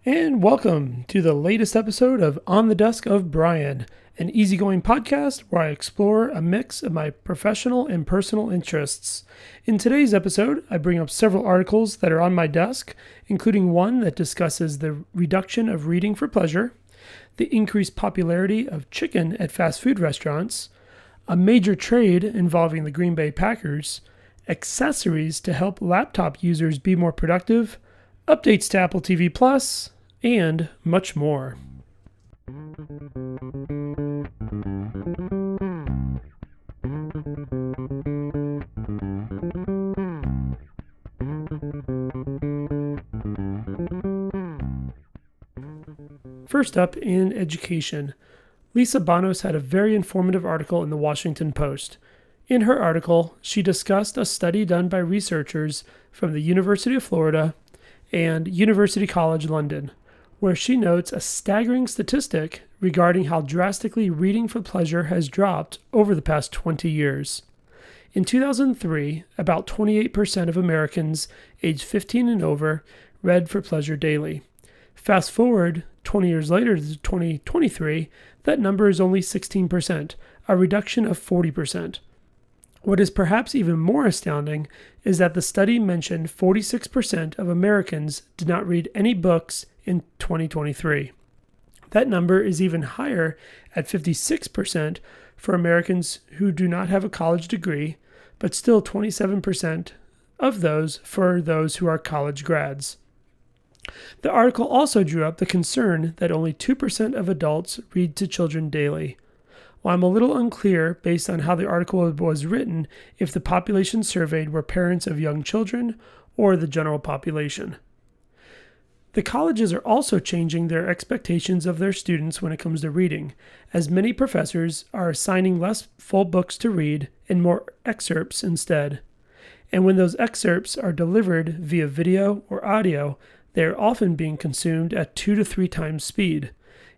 And welcome to the latest episode of On the Desk of Brian, an easygoing podcast where I explore a mix of my professional and personal interests. In today's episode, I bring up several articles that are on my desk, including one that discusses the reduction of reading for pleasure, the increased popularity of chicken at fast food restaurants, a major trade involving the Green Bay Packers, accessories to help laptop users be more productive, updates to Apple TV Plus, and much more. First up, in education, Lisa Bonos had a very informative article in the Washington Post. In her article, she discussed a study done by researchers from the University of Florida and University College London, where she notes a staggering statistic regarding how drastically reading for pleasure has dropped over the past 20 years. In 2003, about 28% of Americans aged 15 and over read for pleasure daily. Fast forward 20 years later to 2023, that number is only 16%, a reduction of 40%. What is perhaps even more astounding is that the study mentioned 46% of Americans did not read any books in 2023. That number is even higher at 56% for Americans who do not have a college degree, but still 27% of those for those who are college grads. The article also drew up the concern that only 2% of adults read to children daily. While I'm a little unclear, based on how the article was written, if the population surveyed were parents of young children or the general population. The colleges are also changing their expectations of their students when it comes to reading, as many professors are assigning less full books to read and more excerpts instead. And when those excerpts are delivered via video or audio, they are often being consumed at 2 to 3 times speed.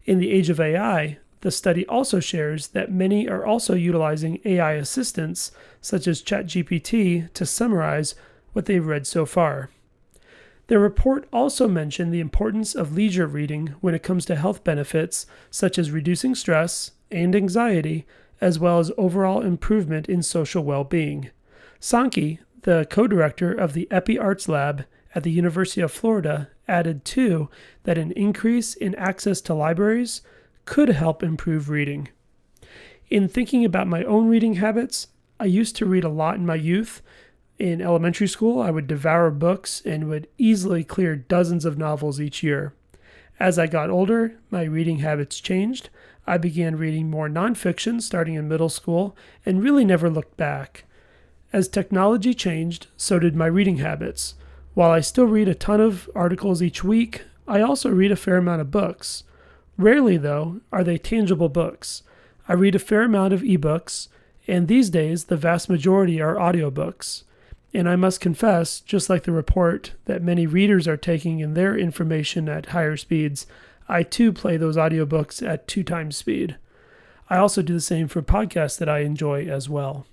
In the age of AI, the study also shares that many are also utilizing AI assistants, such as ChatGPT, to summarize what they've read so far. The report also mentioned the importance of leisure reading when it comes to health benefits, such as reducing stress and anxiety, as well as overall improvement in social well-being. Sankey, the co-director of the Epi Arts Lab at the University of Florida, added too that an increase in access to libraries could help improve reading. In thinking about my own reading habits, I used to read a lot in my youth. In elementary school, I would devour books and would easily clear dozens of novels each year. As I got older, my reading habits changed. I began reading more nonfiction starting in middle school and really never looked back. As technology changed, so did my reading habits. While I still read a ton of articles each week, I also read a fair amount of books. Rarely, though, are they tangible books. I read a fair amount of ebooks, and these days the vast majority are audiobooks. And I must confess, just like the report that many readers are taking in their information at higher speeds, I too play those audiobooks at 2 times speed. I also do the same for podcasts that I enjoy as well.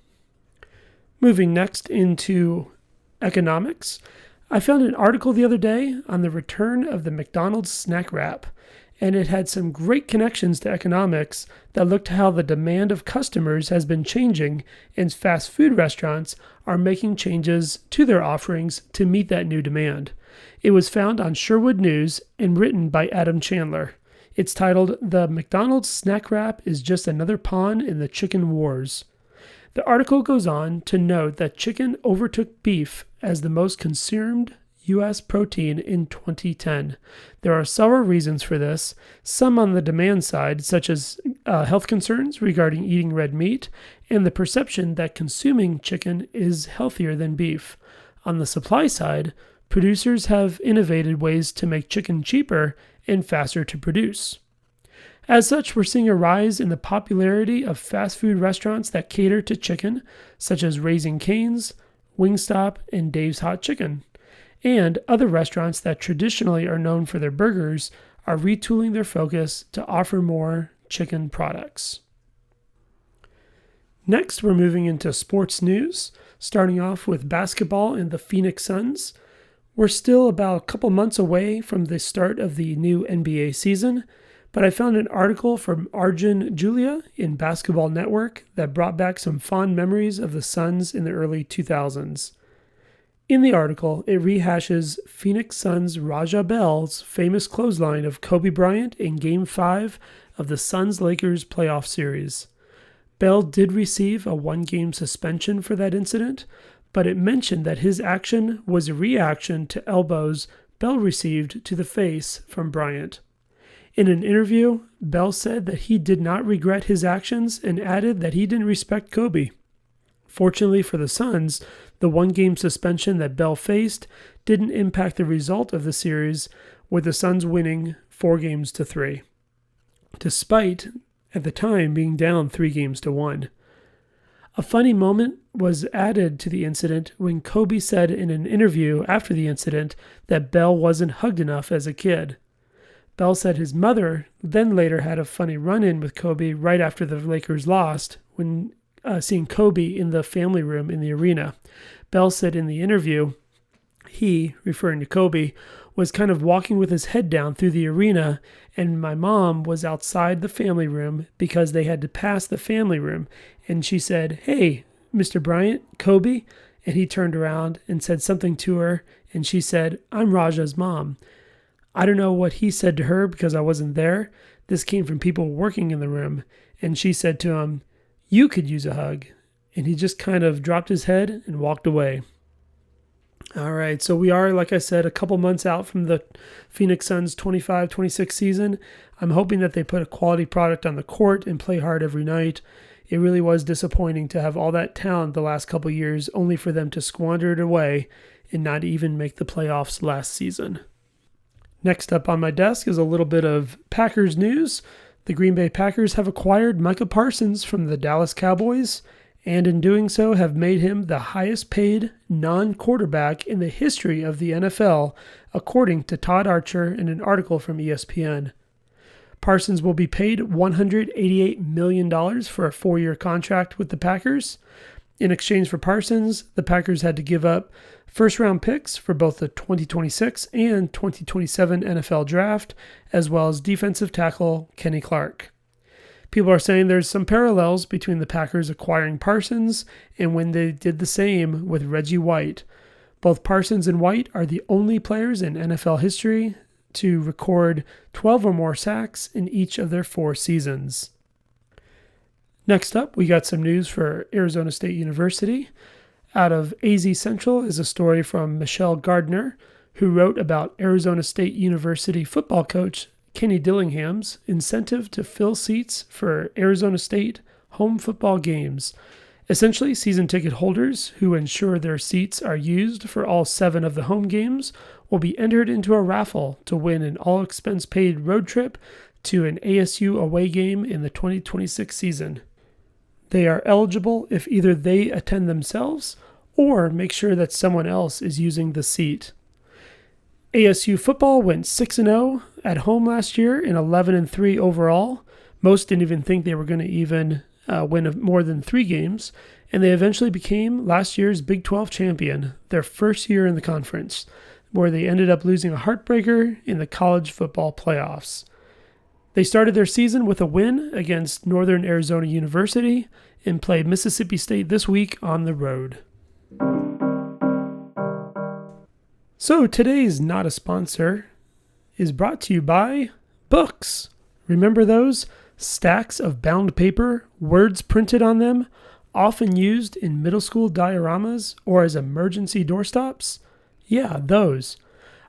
Moving next into economics, I found an article the other day on the return of the McDonald's snack wrap, and it had some great connections to economics that looked at how the demand of customers has been changing, and fast food restaurants are making changes to their offerings to meet that new demand. It was found on Sherwood News and written by Adam Chandler. It's titled, "The McDonald's Snack Wrap is Just Another Pawn in the Chicken Wars." The article goes on to note that chicken overtook beef as the most consumed U.S. protein in 2010. There are several reasons for this, some on the demand side, such as health concerns regarding eating red meat, and the perception that consuming chicken is healthier than beef. On the supply side, producers have innovated ways to make chicken cheaper and faster to produce. As such, we're seeing a rise in the popularity of fast food restaurants that cater to chicken, such as Raising Cane's, Wingstop, and Dave's Hot Chicken. And other restaurants that traditionally are known for their burgers are retooling their focus to offer more chicken products. Next, we're moving into sports news, starting off with basketball and the Phoenix Suns. We're still about a couple months away from the start of the new NBA season, but I found an article from Arjun Julia in Basketball Network that brought back some fond memories of the Suns in the early 2000s. In the article, it rehashes Phoenix Suns Raja Bell's famous clothesline of Kobe Bryant in Game 5 of the Suns-Lakers playoff series. Bell did receive a one-game suspension for that incident, but it mentioned that his action was a reaction to elbows Bell received to the face from Bryant. In an interview, Bell said that he did not regret his actions and added that he didn't respect Kobe. Fortunately for the Suns, the one-game suspension that Bell faced didn't impact the result of the series, with the Suns winning 4-3, despite, at the time, being down 3-1. A funny moment was added to the incident when Kobe said in an interview after the incident that Bell wasn't hugged enough as a kid. Bell said his mother then later had a funny run-in with Kobe right after the Lakers lost when seeing Kobe in the family room in the arena. Bell said in the interview, he, referring to Kobe, was kind of walking with his head down through the arena, and my mom was outside the family room because they had to pass the family room, and she said, "Hey, Mr. Bryant, Kobe," and he turned around and said something to her, and she said, "I'm Raja's mom." I don't know what he said to her because I wasn't there. This came from people working in the room, and she said to him, "You could use a hug," and he just kind of dropped his head and walked away. All right, so we are, like I said, a couple months out from the Phoenix Suns 25-26 season. I'm hoping that they put a quality product on the court and play hard every night. It really was disappointing to have all that talent the last couple years only for them to squander it away and not even make the playoffs last season. Next up on my desk is a little bit of Packers news. The Green Bay Packers have acquired Micah Parsons from the Dallas Cowboys, and in doing so have made him the highest paid non-quarterback in the history of the NFL, according to Todd Archer in an article from ESPN. Parsons will be paid $188 million for a 4-year contract with the Packers. In exchange for Parsons, the Packers had to give up first-round picks for both the 2026 and 2027 NFL Draft, as well as defensive tackle Kenny Clark. People are saying there's some parallels between the Packers acquiring Parsons and when they did the same with Reggie White. Both Parsons and White are the only players in NFL history to record 12 or more sacks in each of their 4 seasons. Next up, we got some news for Arizona State University. Out of AZ Central is a story from Michelle Gardner, who wrote about Arizona State University football coach Kenny Dillingham's incentive to fill seats for Arizona State home football games. Essentially, season ticket holders who ensure their seats are used for all 7 of the home games will be entered into a raffle to win an all-expense-paid road trip to an ASU away game in the 2026 season. They are eligible if either they attend themselves or make sure that someone else is using the seat. ASU football went 6-0 at home last year and 11-3 overall. Most didn't even think they were going to even win more than 3 games, and they eventually became last year's Big 12 champion, their first year in the conference, where they ended up losing a heartbreaker in the college football playoffs. They started their season with a win against Northern Arizona University and play Mississippi State this week on the road. So today's Not a Sponsor is brought to you by books. Remember those? Stacks of bound paper, words printed on them, often used in middle school dioramas or as emergency doorstops? Yeah, those.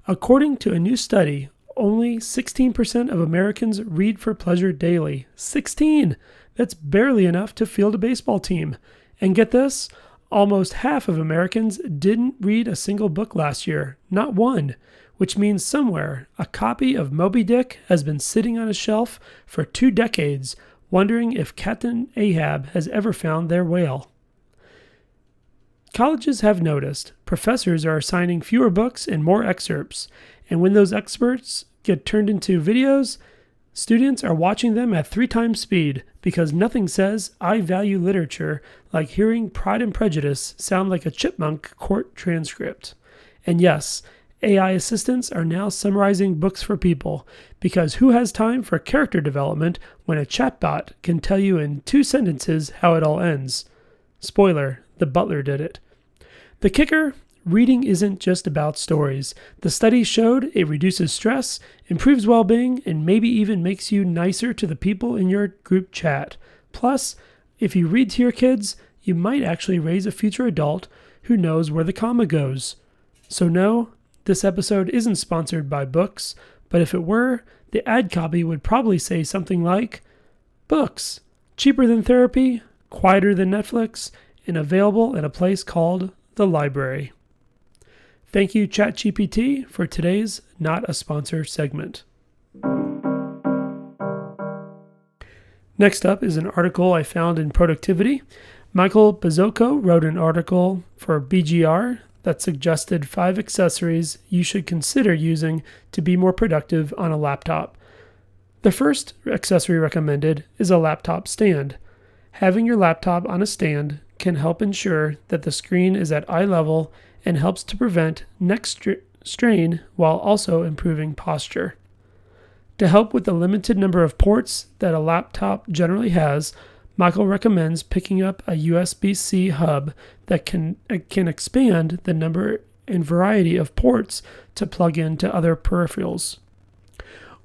According to a new study, only 16% of Americans read for pleasure daily. 16! That's barely enough to field a baseball team. And get this, almost half of Americans didn't read a single book last year, not one, which means somewhere a copy of Moby Dick has been sitting on a shelf for 2 decades, wondering if Captain Ahab has ever found their whale. Colleges have noticed professors are assigning fewer books and more excerpts, and when those excerpts get turned into videos, students are watching them at 3 times speed because nothing says I value literature like hearing Pride and Prejudice sound like a chipmunk court transcript. And yes, AI assistants are now summarizing books for people, because who has time for character development when a chatbot can tell you in 2 sentences how it all ends? Spoiler, the butler did it. The kicker? Reading isn't just about stories. The study showed it reduces stress, improves well-being, and maybe even makes you nicer to the people in your group chat. Plus, if you read to your kids, you might actually raise a future adult who knows where the comma goes. So no, this episode isn't sponsored by books, but if it were, the ad copy would probably say something like, "Books, cheaper than therapy, quieter than Netflix, and available in a place called the library." Thank you, ChatGPT, for today's Not a Sponsor segment. Next up is an article I found in Productivity. Michael Bazzocco wrote an article for BGR that suggested 5 accessories you should consider using to be more productive on a laptop. The first accessory recommended is a laptop stand. Having your laptop on a stand can help ensure that the screen is at eye level and helps to prevent neck strain while also improving posture. To help with the limited number of ports that a laptop generally has, Michael recommends picking up a USB-C hub that can expand the number and variety of ports to plug into other peripherals.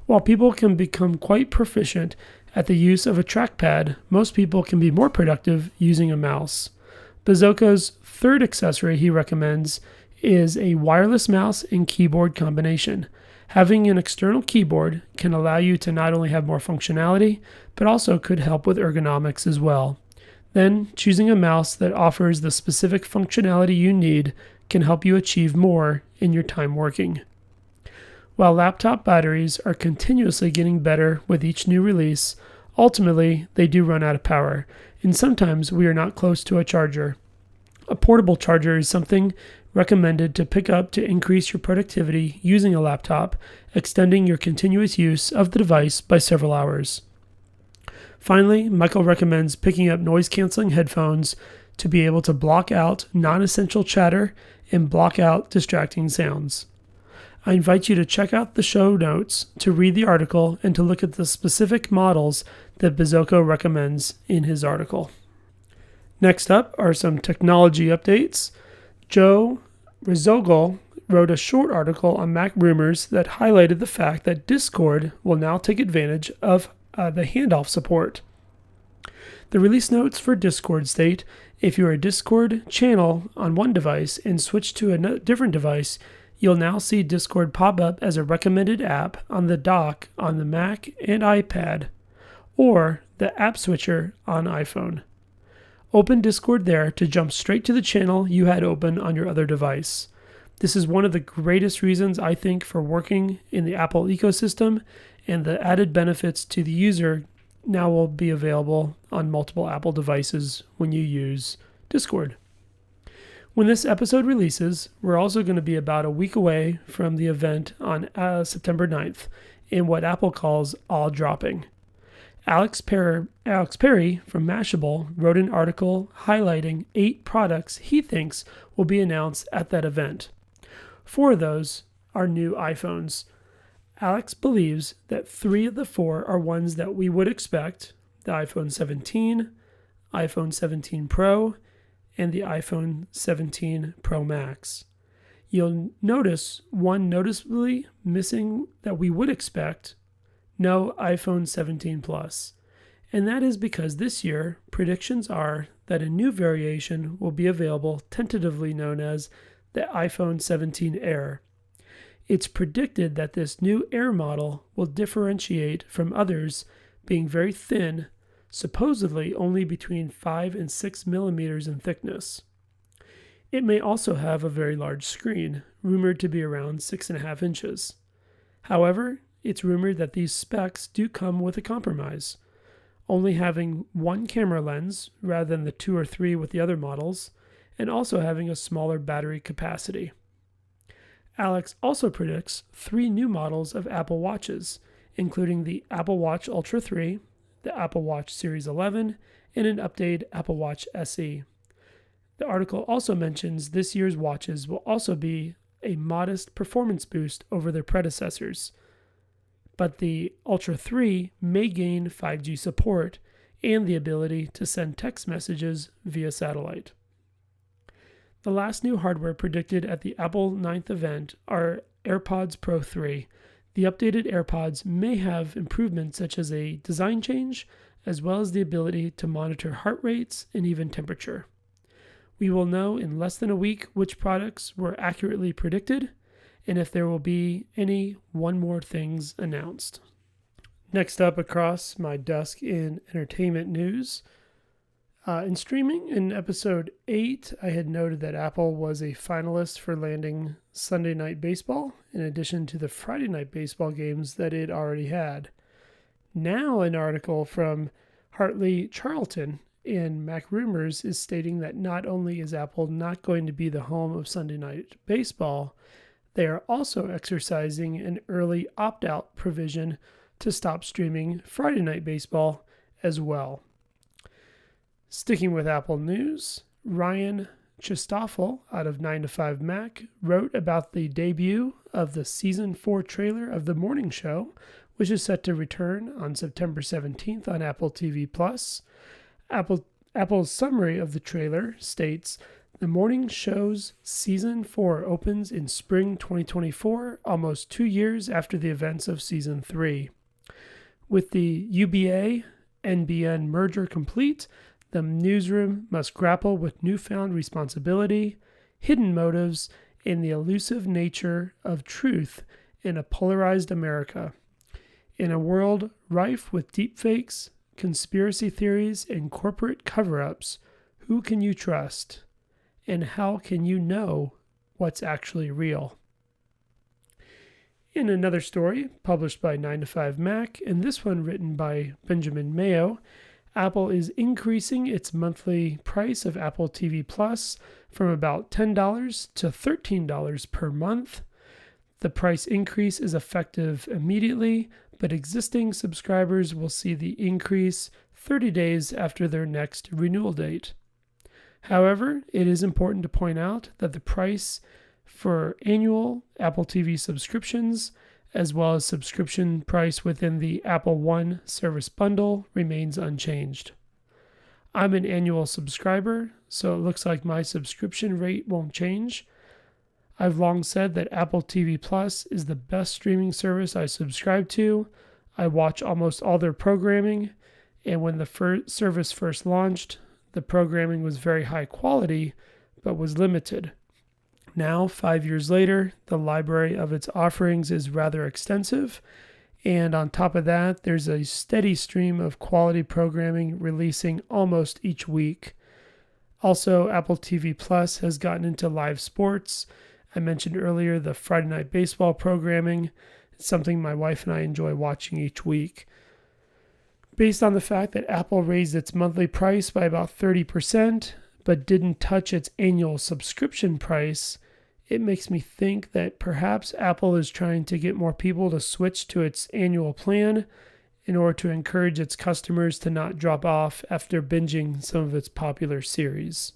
While people can become quite proficient at the use of a trackpad, most people can be more productive using a mouse. Bazzocco's third accessory he recommends is a wireless mouse and keyboard combination. Having an external keyboard can allow you to not only have more functionality, but also could help with ergonomics as well. Then, choosing a mouse that offers the specific functionality you need can help you achieve more in your time working. While laptop batteries are continuously getting better with each new release, ultimately they do run out of power, and sometimes we are not close to a charger. A portable charger is something recommended to pick up to increase your productivity using a laptop, extending your continuous use of the device by several hours. Finally, Michael recommends picking up noise-canceling headphones to be able to block out non-essential chatter and block out distracting sounds. I invite you to check out the show notes to read the article and to look at the specific models that Bazzocco recommends in his article. Next up are some technology updates. Joe Rizogel wrote a short article on Mac rumors that highlighted the fact that Discord will now take advantage of the handoff support. The release notes for Discord state, if you're a Discord channel on one device and switch to a different device, you'll now see Discord pop up as a recommended app on the dock on the Mac and iPad, or the app switcher on iPhone. Open Discord there to jump straight to the channel you had open on your other device. This is one of the greatest reasons I think for working in the Apple ecosystem, and the added benefits to the user now will be available on multiple Apple devices when you use Discord. When this episode releases, we're also going to be about a week away from the event on September 9th in what Apple calls All Dropping. Alex Perry from Mashable wrote an article highlighting 8 products he thinks will be announced at that event. 4 of those are new iPhones. Alex believes that 3 of the 4 are ones that we would expect: the iPhone 17, iPhone 17 Pro, and the iPhone 17 Pro Max. You'll notice one noticeably missing that we would expect: no iPhone 17 Plus. And that is because this year, predictions are that a new variation will be available, tentatively known as the iPhone 17 Air. It's predicted that this new Air model will differentiate from others, being very thin, supposedly only between 5 and 6 millimeters in thickness. It may also have a very large screen, rumored to be around 6.5 inches. However, it's rumored that these specs do come with a compromise, only having one camera lens rather than the 2 or 3 with the other models, and also having a smaller battery capacity. Alex also predicts 3 new models of Apple Watches, including the Apple Watch Ultra 3, the Apple Watch Series 11, and an updated Apple Watch SE. The article also mentions this year's watches will also be a modest performance boost over their predecessors. But the Ultra 3 may gain 5G support and the ability to send text messages via satellite. The last new hardware predicted at the Apple 9th event are AirPods Pro 3. The updated AirPods may have improvements such as a design change, as well as the ability to monitor heart rates and even temperature. We will know in less than a week which products were accurately predicted, and if there will be any one more things announced. Next up across my desk in entertainment news. In streaming, in episode 8, I had noted that Apple was a finalist for landing Sunday Night Baseball, in addition to the Friday Night Baseball games that it already had. Now, an article from Hartley Charlton in Mac Rumors is stating that not only is Apple not going to be the home of Sunday Night Baseball, they are also exercising an early opt-out provision to stop streaming Friday Night Baseball as well. Sticking with Apple news, Ryan Chistoffel out of 9to5Mac wrote about the debut of the Season 4 trailer of The Morning Show, which is set to return on September 17th on Apple TV+. Apple's summary of the trailer states, "The Morning Show's Season 4 opens in spring 2024, almost 2 years after the events of Season 3. With the UBA-NBN merger complete, the newsroom must grapple with newfound responsibility, hidden motives, and the elusive nature of truth in a polarized America. In a world rife with deepfakes, conspiracy theories, and corporate cover-ups, who can you trust? And how can you know what's actually real?" In another story published by 9to5Mac, and this one written by Benjamin Mayo, Apple is increasing its monthly price of Apple TV Plus from about $10 to $13 per month. The price increase is effective immediately, but existing subscribers will see the increase 30 days after their next renewal date. However, it is important to point out that the price for annual Apple TV subscriptions, as well as subscription price within the Apple One service bundle, remains unchanged. I'm an annual subscriber, so it looks like my subscription rate won't change. I've long said that Apple TV Plus is the best streaming service I subscribe to. I watch almost all their programming, and when the service first launched, the programming was very high quality, but was limited. Now, 5 years later, the library of its offerings is rather extensive, and on top of that, there's a steady stream of quality programming releasing almost each week. Also, Apple TV Plus has gotten into live sports. I mentioned earlier the Friday Night Baseball programming. It's something my wife and I enjoy watching each week. Based on the fact that Apple raised its monthly price by about 30%, but didn't touch its annual subscription price, it makes me think that perhaps Apple is trying to get more people to switch to its annual plan in order to encourage its customers to not drop off after binging some of its popular series.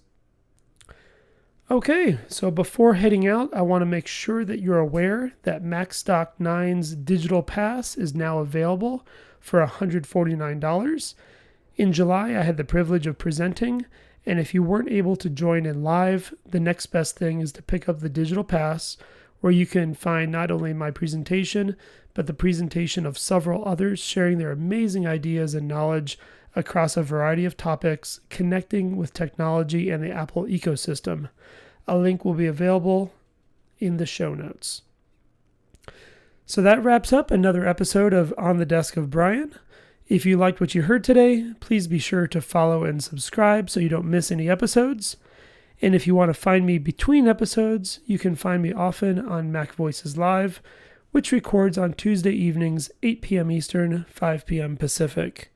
Okay, so before heading out, I want to make sure that you're aware that Macstock 9's Digital Pass is now available for $149. In July, I had the privilege of presenting, and if you weren't able to join in live, the next best thing is to pick up the Digital Pass, where you can find not only my presentation, but the presentation of several others sharing their amazing ideas and knowledge across a variety of topics, connecting with technology and the Apple ecosystem. A link will be available in the show notes. So that wraps up another episode of On the Desk of Brian. If you liked what you heard today, please be sure to follow and subscribe so you don't miss any episodes. And if you want to find me between episodes, you can find me often on Mac Voices Live, which records on Tuesday evenings, 8 p.m. Eastern, 5 p.m. Pacific.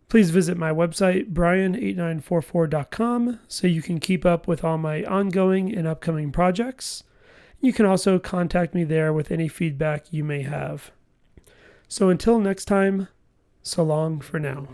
Please visit my website, brian8944.com, so you can keep up with all my ongoing and upcoming projects. You can also contact me there with any feedback you may have. So until next time, so long for now.